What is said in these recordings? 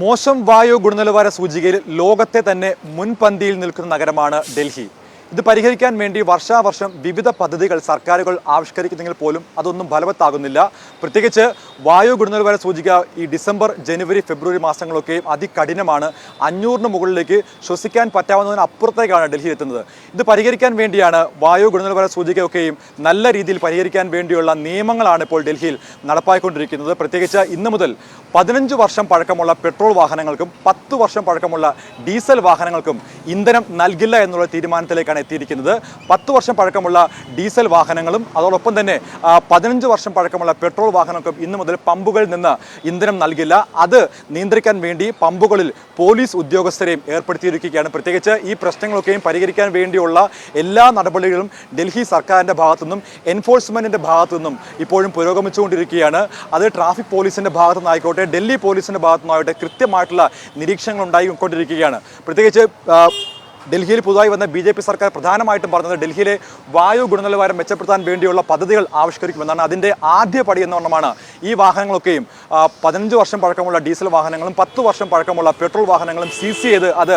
മോശം വായു ഗുണനിലവാര സൂചികയിൽ ലോകത്തെ തന്നെ മുൻപന്തിയിൽ നിൽക്കുന്ന നഗരമാണ് ഡൽഹി. ഇത് പരിഹരിക്കാൻ വേണ്ടി വർഷാവർഷം വിവിധ പദ്ധതികൾ സർക്കാരുകൾ ആവിഷ്കരിക്കുന്നെങ്കിൽ പോലും അതൊന്നും ഫലവത്താകുന്നില്ല. പ്രത്യേകിച്ച് വായു ഗുണനിലവാര സൂചിക ഈ ഡിസംബർ, ജനുവരി, ഫെബ്രുവരി മാസങ്ങളൊക്കെയും അതികഠിനമാണ്. 500-ന് മുകളിലേക്ക് ശ്വസിക്കാൻ പറ്റാവുന്നതിന് അപ്പുറത്തേക്കാണ് ഡൽഹിയിൽ എത്തുന്നത്. ഇത് പരിഹരിക്കാൻ വേണ്ടിയാണ് വായു ഗുണനിലവാര സൂചികയൊക്കെയും നല്ല രീതിയിൽ പരിഹരിക്കാൻ വേണ്ടിയുള്ള നിയമങ്ങളാണ് ഇപ്പോൾ ഡൽഹിയിൽ നടപ്പായിക്കൊണ്ടിരിക്കുന്നത്. പ്രത്യേകിച്ച് ഇന്ന് മുതൽ 15 വർഷം പഴക്കമുള്ള പെട്രോൾ വാഹനങ്ങൾക്കും 10 വർഷം പഴക്കമുള്ള ഡീസൽ വാഹനങ്ങൾക്കും ഇന്ധനം നൽകില്ല എന്നുള്ള തീരുമാനത്തിലേക്കാണ് എത്തിയിരിക്കുന്നത്. 10 വർഷം പഴക്കമുള്ള ഡീസൽ വാഹനങ്ങളും അതോടൊപ്പം തന്നെ 15 വർഷം പഴക്കമുള്ള പെട്രോൾ വാഹനങ്ങൾക്കും ഇന്നു മുതൽ പമ്പുകളിൽ നിന്ന് ഇന്ധനം നൽകില്ല. അത് നിയന്ത്രിക്കാൻ വേണ്ടി പമ്പുകളിൽ പോലീസ് ഉദ്യോഗസ്ഥരെയും ഏർപ്പെടുത്തിയിരിക്കുകയാണ്. പ്രത്യേകിച്ച് ഈ പ്രശ്നങ്ങളൊക്കെയും പരിഹരിക്കാൻ വേണ്ടിയുള്ള എല്ലാ നടപടികളും ഡൽഹി സർക്കാരിൻ്റെ ഭാഗത്തുനിന്നും എൻഫോഴ്സ്മെൻറ്റിൻ്റെ ഭാഗത്തുനിന്നും ഇപ്പോഴും പുരോഗമിച്ചുകൊണ്ടിരിക്കുകയാണ്. അത് ട്രാഫിക് പോലീസിൻ്റെ ഭാഗത്തു നിന്നായിക്കോട്ടെ, ഡൽഹി പോലീസിൻ്റെ ഭാഗത്തു നിന്നായിക്കോട്ടെ കൃത്യമായിട്ടുള്ള നിരീക്ഷണങ്ങൾ ഉണ്ടായിക്കൊണ്ടിരിക്കുകയാണ്. പ്രത്യേകിച്ച് ഡൽഹിയിൽ പുതുതായി വന്ന BJP സർക്കാർ പ്രധാനമായിട്ടും പറഞ്ഞത് ഡൽഹിയിലെ വായു ഗുണനിലവാരം മെച്ചപ്പെടുത്താൻ വേണ്ടിയുള്ള പദ്ധതികൾ ആവിഷ്കരിക്കുമെന്നാണ്. അതിൻ്റെ ആദ്യ പടി എന്നോണമാണ് ഈ വാഹനങ്ങളൊക്കെയും 15 വർഷം പഴക്കമുള്ള ഡീസൽ വാഹനങ്ങളും 10 വർഷം പഴക്കമുള്ള പെട്രോൾ വാഹനങ്ങളും സീസ് ചെയ്ത് അത്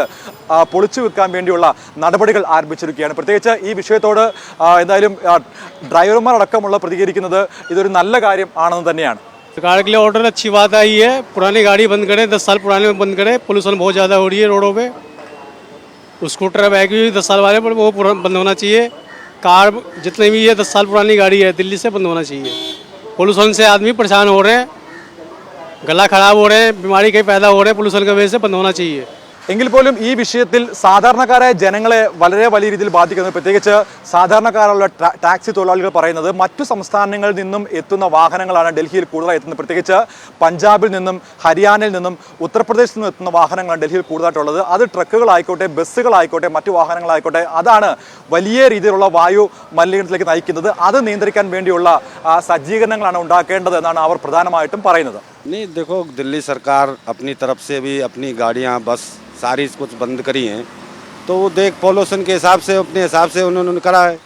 പൊളിച്ചു വെക്കാൻ വേണ്ടിയുള്ള നടപടികൾ ആരംഭിച്ചിരിക്കുകയാണ്. പ്രത്യേകിച്ച് ഈ വിഷയത്തോട് എന്തായാലും ഡ്രൈവർമാർ അടക്കമുള്ള പ്രതികരിക്കുന്നത് ഇതൊരു നല്ല കാര്യം ആണെന്ന് തന്നെയാണ്. सरकार के लिए ऑर्डर अच्छी बात आई है। पुरानी गाड़ी बंद करें, 10 साल पुराने बंद करें। पोल्यूशन बहुत ज़्यादा हो रही है रोडों पे। स्कूटर बाइक भी 10 साल वाले वो बंद होना चाहिए। कार जितने भी ये 10 साल पुरानी गाड़ी है दिल्ली से बंद होना चाहिए। पोल्यूशन से आदमी परेशान हो रहे हैं, गला खराब हो रहे हैं, बीमारी कई पैदा हो रहे हैं। पोल्यूशन की वजह से बंद होना चाहिए. എങ്കിൽ പോലും ഈ വിഷയത്തിൽ സാധാരണക്കാരായ ജനങ്ങളെ വളരെ വലിയ രീതിയിൽ ബാധിക്കുന്നത്, പ്രത്യേകിച്ച് സാധാരണക്കാരുള്ള ടാക്സി തൊഴിലാളികൾ പറയുന്നത് മറ്റു സംസ്ഥാനങ്ങളിൽ നിന്നും എത്തുന്ന വാഹനങ്ങളാണ് ഡൽഹിയിൽ കൂടുതലായി എത്തുന്നത്. പ്രത്യേകിച്ച് പഞ്ചാബിൽ നിന്നും ഹരിയാനയിൽ നിന്നും ഉത്തർപ്രദേശിൽ നിന്നും എത്തുന്ന വാഹനങ്ങളാണ് ഡൽഹിയിൽ കൂടുതലായിട്ടുള്ളത്. അത് ട്രക്കുകളായിക്കോട്ടെ, ബസ്സുകളായിക്കോട്ടെ, മറ്റു വാഹനങ്ങളായിക്കോട്ടെ, അതാണ് വലിയ രീതിയിലുള്ള വായു മലിനീകരണത്തിലേക്ക് നയിക്കുന്നത്. അത് നിയന്ത്രിക്കാൻ വേണ്ടിയുള്ള സജ്ജീകരണങ്ങളാണ് ഉണ്ടാക്കേണ്ടത് എന്നാണ് അവർ പ്രധാനമായിട്ടും പറയുന്നത്. नहीं देखो, दिल्ली सरकार अपनी तरफ से भी अपनी गाड़ियाँ बस सारी कुछ बंद करी हैं, तो वो देख पॉल्यूशन के हिसाब से अपने हिसाब से उन्होंने करा है।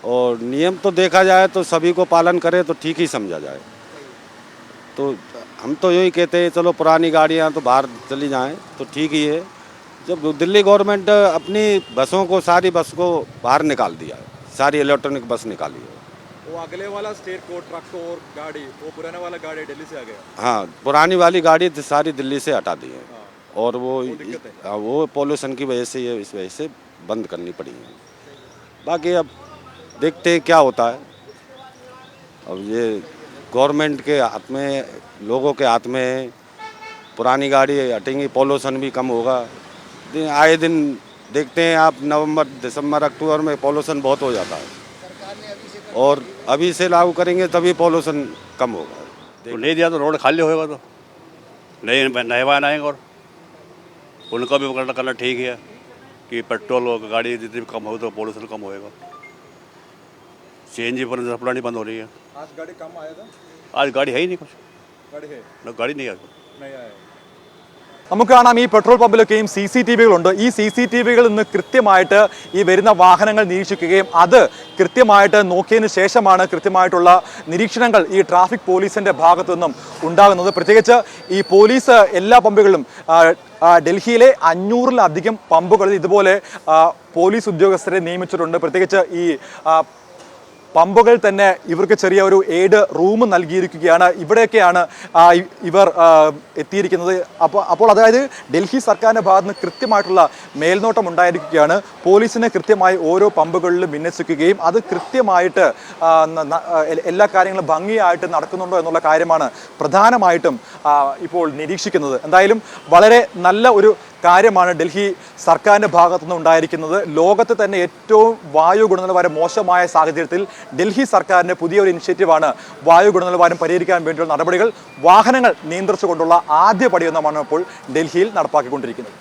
और नियम तो देखा जाए तो सभी को पालन करे तो ठीक ही समझा जाए। तो हम तो यही कहते हैं चलो पुरानी गाड़ियाँ तो बाहर चली जाएं तो ठीक ही है। जब दिल्ली गवर्नमेंट अपनी बसों को, सारी बस को बाहर निकाल दिया है, सारी इलेक्ट्रॉनिक बस निकाली है। वो अगले वाला स्टेट को ट्रक और गाड़ी, वो पुराना वाला गाड़ी दिल्ली से आ गया। हाँ, पुरानी वाली गाड़ी सारी दिल्ली से हटा दी है। और वो पॉल्यूशन की वजह से, ये इस वजह से बंद करनी पड़ी है। बाकी अब देखते हैं क्या होता है। अब ये गवर्नमेंट के हाथ में, लोगों के हाथ में, पुरानी गाड़ी हटेंगी, पॉल्यूशन भी कम होगा। आए दिन देखते हैं आप, नवंबर, दिसंबर, अक्टूबर में पॉल्यूशन बहुत हो जाता है, और अभी से लागू करेंगे तभी पॉल्यूशन कम होगा। तो नहीं दिया तो रोड खाली होएगा, तो नए वाहन आएंगे और उनका भी करना ठीक है कि पेट्रोल गाड़ी जितनी भी कम हो तो पॉल्यूशन कम होएगा। CNG पर सप्लाई नहीं बंद हो रही है। आज गाड़ी कम आया था, आज गाड़ी है ही नहीं, कुछ गाड़ी है गाड़ी नहीं है। നമുക്ക് കാണാം ഈ പെട്രോൾ പമ്പിലൊക്കെയും CCTV-കളുണ്ട്. ഈ CCTV-കളിൽ നിന്ന് കൃത്യമായിട്ട് ഈ വരുന്ന വാഹനങ്ങൾ നിരീക്ഷിക്കുകയും അത് കൃത്യമായിട്ട് നോക്കിയതിന് ശേഷമാണ് കൃത്യമായിട്ടുള്ള നിരീക്ഷണങ്ങൾ ഈ ട്രാഫിക് പോലീസിൻ്റെ ഭാഗത്തു നിന്നും ഉണ്ടാകുന്നത്. പ്രത്യേകിച്ച് ഈ പോലീസ് എല്ലാ പമ്പുകളിലും, ഡൽഹിയിലെ 500-ലധികം പമ്പുകളിൽ ഇതുപോലെ പോലീസ് ഉദ്യോഗസ്ഥരെ നിയമിച്ചിട്ടുണ്ട്. പ്രത്യേകിച്ച് ഈ പമ്പുകൾ തന്നെ ഇവർക്ക് ചെറിയ ഒരു എയ്ഡ് റൂം നൽകിയിരിക്കുകയാണ്. ഇവിടെയൊക്കെയാണ് ഇവർ എത്തിയിരിക്കുന്നത്. അപ്പോൾ അതായത് ഡൽഹി സർക്കാരിൻ്റെ ഭാഗത്ത് നിന്ന് കൃത്യമായിട്ടുള്ള മേൽനോട്ടം ഉണ്ടായിരിക്കുകയാണ്. പോലീസിനെ കൃത്യമായി ഓരോ പമ്പുകളിലും വിന്യസിക്കുകയും അത് കൃത്യമായിട്ട് എല്ലാ കാര്യങ്ങളും ഭംഗിയായിട്ട് നടക്കുന്നുണ്ടോ എന്നുള്ള കാര്യമാണ് പ്രധാനമായിട്ടും ഇപ്പോൾ നിരീക്ഷിക്കുന്നത്. എന്തായാലും വളരെ നല്ല ഒരു കാര്യമാണ് ഡൽഹി സർക്കാരിൻ്റെ ഭാഗത്തുനിന്ന് ഉണ്ടായിരിക്കുന്നത്. ലോകത്ത് തന്നെ ഏറ്റവും വായു ഗുണനിലവാരം മോശമായ സാഹചര്യത്തിൽ ഡൽഹി സർക്കാരിൻ്റെ പുതിയൊരു ഇനിഷ്യേറ്റീവാണ് വായു ഗുണനിലവാരം പരിഹരിക്കാൻ വേണ്ടിയുള്ള നടപടികൾ വാഹനങ്ങൾ നിയന്ത്രിച്ചുകൊണ്ടുള്ള ആദ്യ പടിയെന്നമാണ് ഇപ്പോൾ ഡൽഹിയിൽ നടപ്പാക്കിക്കൊണ്ടിരിക്കുന്നത്.